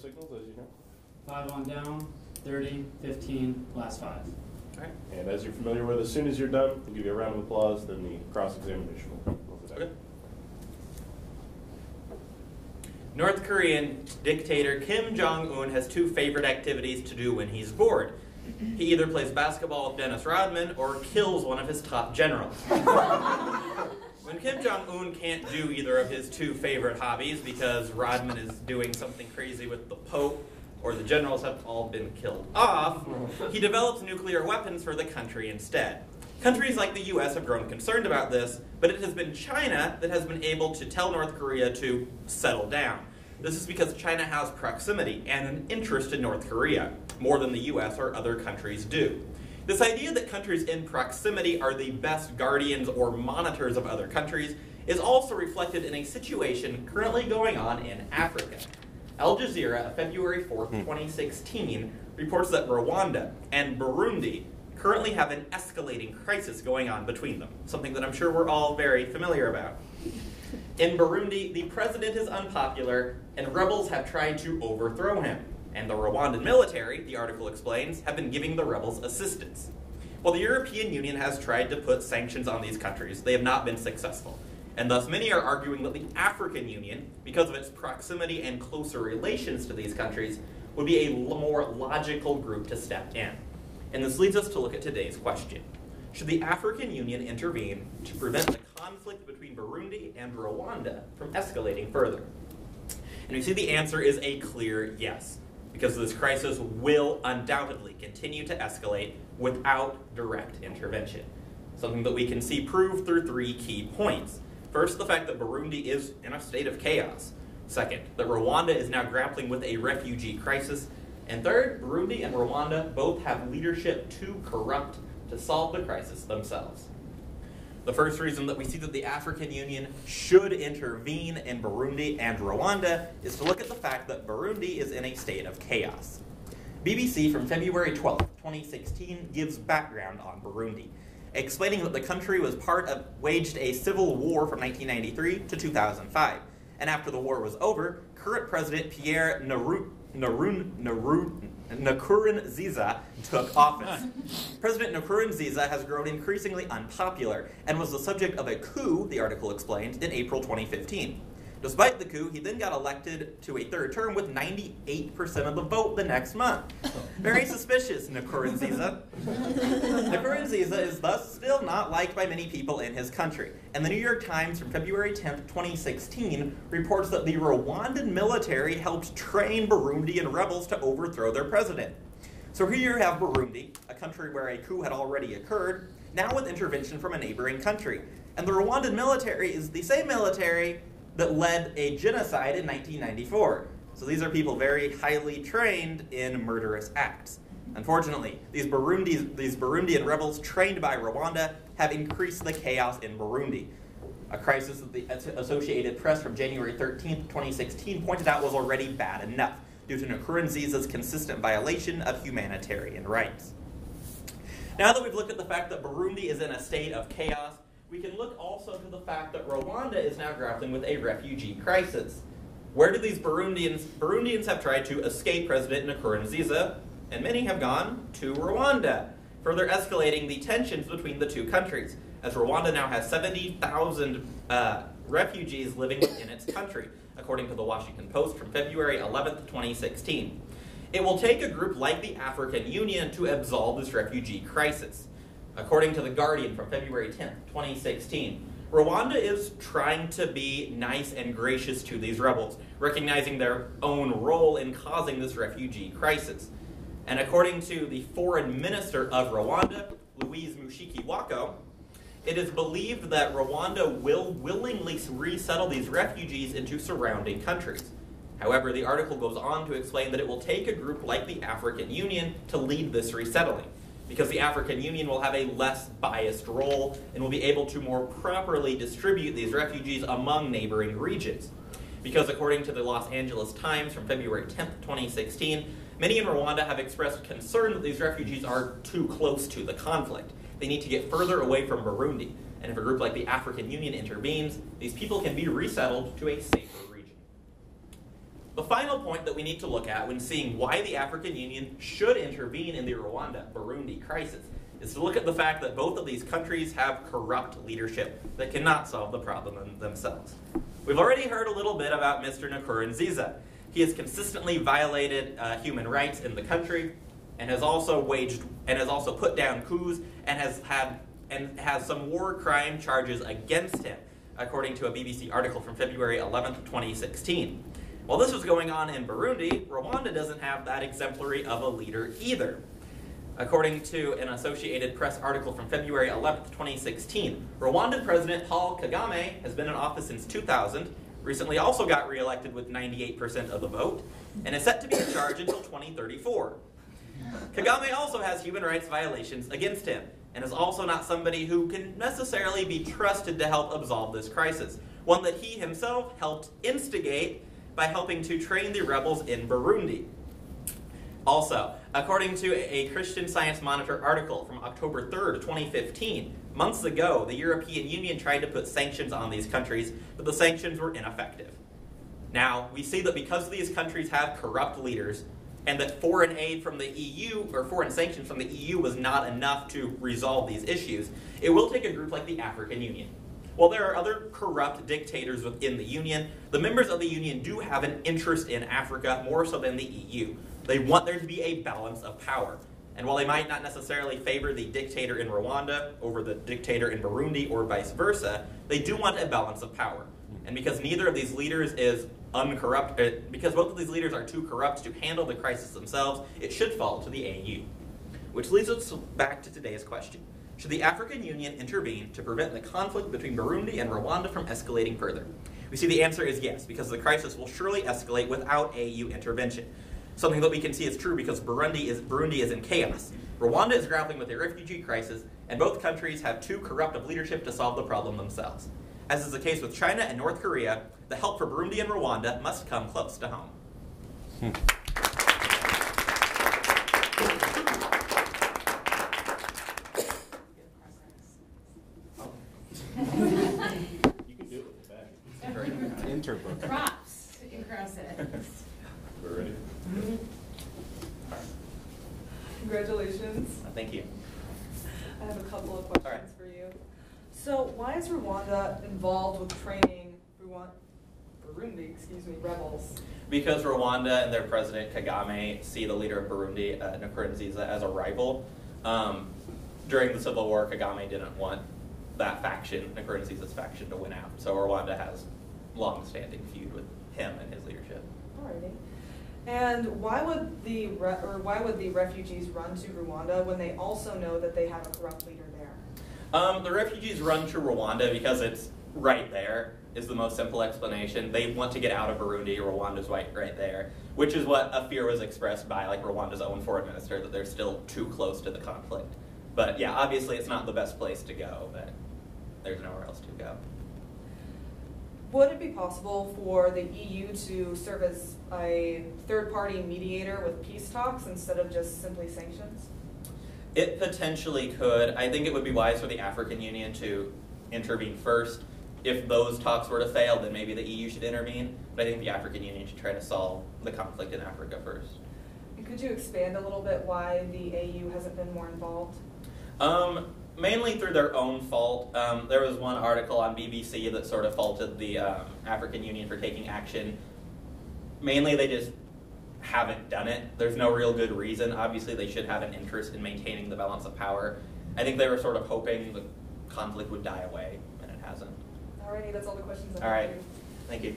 signals, as you know. 5 on down, 30, 15, last 5. All right. And as you're familiar with, as soon as you're done, we'll give you a round of applause, then the cross-examination will close it out. Okay. North Korean dictator Kim Jong-un has 2 favorite activities to do when he's bored. He either plays basketball with Dennis Rodman or kills one of his top generals. When Kim Jong-un can't do either of his 2 favorite hobbies because Rodman is doing something crazy with the Pope or the generals have all been killed off, he develops nuclear weapons for the country instead. Countries like the US have grown concerned about this, but it has been China that has been able to tell North Korea to settle down. This is because China has proximity and an interest in North Korea, more than the US or other countries do. This idea that countries in proximity are the best guardians or monitors of other countries is also reflected in a situation currently going on in Africa. Al Jazeera, of February 4th, 2016, reports that Rwanda and Burundi currently have an escalating crisis going on between them, something that I'm sure we're all very familiar about. In Burundi, the president is unpopular, and rebels have tried to overthrow him. And the Rwandan military, the article explains, have been giving the rebels assistance. While the European Union has tried to put sanctions on these countries, they have not been successful. And thus many are arguing that the African Union, because of its proximity and closer relations to these countries, would be a more logical group to step in. And this leads us to look at today's question. Should the African Union intervene to prevent the conflict between Burundi and Rwanda from escalating further? And we see the answer is a clear yes, because this crisis will undoubtedly continue to escalate without direct intervention. Something that we can see proved through 3 key points. First, the fact that Burundi is in a state of chaos. Second, that Rwanda is now grappling with a refugee crisis. And third, Burundi and Rwanda both have leadership too corrupt to solve the crisis themselves. The first reason that we see that the African Union should intervene in Burundi and Rwanda is to look at the fact that Burundi is in a state of chaos. BBC from February 12, 2016 gives background on Burundi, explaining that the country waged a civil war from 1993 to 2005. And after the war was over, current President Pierre Nkurunziza took office. President Nkurunziza has grown increasingly unpopular and was the subject of a coup, the article explained, in April 2015. Despite the coup, he then got elected to a 3rd term with 98% of the vote the next month. Very suspicious, Nkurunziza. Nkurunziza is thus still not liked by many people in his country. And the New York Times from February 10th, 2016 reports that the Rwandan military helped train Burundian rebels to overthrow their president. So here you have Burundi, a country where a coup had already occurred, now with intervention from a neighboring country. And the Rwandan military is the same military that led a genocide in 1994. So these are people very highly trained in murderous acts. Unfortunately, these Burundian rebels trained by Rwanda have increased the chaos in Burundi. A crisis that the Associated Press from January 13th, 2016 pointed out was already bad enough due to Nkurunziza's consistent violation of humanitarian rights. Now that we've looked at the fact that Burundi is in a state of chaos, we can look also to the fact that Rwanda is now grappling with a refugee crisis. Where do these Burundians have tried to escape President Nkurunziza, and many have gone to Rwanda, further escalating the tensions between the 2 countries, as Rwanda now has 70,000 refugees living within its country, according to the Washington Post from February 11th, 2016. It will take a group like the African Union to absolve this refugee crisis. According to The Guardian from February 10th, 2016, Rwanda is trying to be nice and gracious to these rebels, recognizing their own role in causing this refugee crisis. And according to the foreign minister of Rwanda, Louise Mushikiwako, it is believed that Rwanda will willingly resettle these refugees into surrounding countries. However, the article goes on to explain that it will take a group like the African Union to lead this resettling, because the African Union will have a less biased role and will be able to more properly distribute these refugees among neighboring regions. Because according to the Los Angeles Times from February 10th, 2016, many in Rwanda have expressed concern that these refugees are too close to the conflict. They need to get further away from Burundi. And if a group like the African Union intervenes, these people can be resettled to a safer region. The final point that we need to look at when seeing why the African Union should intervene in the Rwanda-Burundi crisis is to look at the fact that both of these countries have corrupt leadership that cannot solve the problem themselves. We've already heard a little bit about Mr. Nkurunziza. He has consistently violated human rights in the country and has also put down coups and has some war crime charges against him, according to a BBC article from February 11th, 2016. While this was going on in Burundi, Rwanda doesn't have that exemplary of a leader either. According to an Associated Press article from February 11th, 2016, Rwandan President Paul Kagame has been in office since 2000, recently also got reelected with 98% of the vote, and is set to be in charge until 2034. Kagame also has human rights violations against him, and is also not somebody who can necessarily be trusted to help absolve this crisis, one that he himself helped instigate by helping to train the rebels in Burundi. Also, according to a Christian Science Monitor article from October 3rd, 2015, months ago, the European Union tried to put sanctions on these countries, but the sanctions were ineffective. Now, we see that because these countries have corrupt leaders, and that foreign aid from the EU, or foreign sanctions from the EU, was not enough to resolve these issues, it will take a group like the African Union. While there are other corrupt dictators within the Union, the members of the Union do have an interest in Africa more so than the EU. They want there to be a balance of power. And while they might not necessarily favor the dictator in Rwanda over the dictator in Burundi or vice versa, they do want a balance of power. And because neither of these leaders is because both of these leaders are too corrupt to handle the crisis themselves, it should fall to the AU. Which leads us back to today's question. Should the African Union intervene to prevent the conflict between Burundi and Rwanda from escalating further? We see the answer is yes, because the crisis will surely escalate without AU intervention. Something that we can see is true because Burundi is in chaos. Rwanda is grappling with a refugee crisis, and both countries have too corrupt of leadership to solve the problem themselves. As is the case with China and North Korea, the help for Burundi and Rwanda must come close to home. You can do it with the bag. Interbook. Props in process. We're ready? Congratulations. Thank you. I have a couple of questions All right. for you. So why is Rwanda involved with training Burundi, rebels? Because Rwanda and their president Kagame see the leader of Burundi, Nkurunziza, as a rival. During the Civil War, Kagame didn't want that faction, Nkurunziza's faction, to win out. So Rwanda has long-standing feud with him and his leadership. Alrighty. And why would the refugees run to Rwanda when they also know that they have a corrupt leader there? The refugees run to Rwanda because it's right there, is the most simple explanation. They want to get out of Burundi. Rwanda's right there, which is what a fear was expressed by Rwanda's own foreign minister, that they're still too close to the conflict. But yeah, obviously it's not the best place to go, but there's nowhere else to go. Would it be possible for the EU to serve as a third-party mediator with peace talks instead of just simply sanctions? It potentially could. I think it would be wise for the African Union to intervene first. If those talks were to fail, then maybe the EU should intervene. But I think the African Union should try to solve the conflict in Africa first. And could you expand a little bit why the AU hasn't been more involved? Mainly through their own fault. There was one article on BBC that sort of faulted the African Union for taking action. Mainly they just haven't done it. There's no real good reason. Obviously they should have an interest in maintaining the balance of power. I think they were sort of hoping the conflict would die away, and it hasn't. Alrighty, that's all the questions I have. All right. for you. Thank you.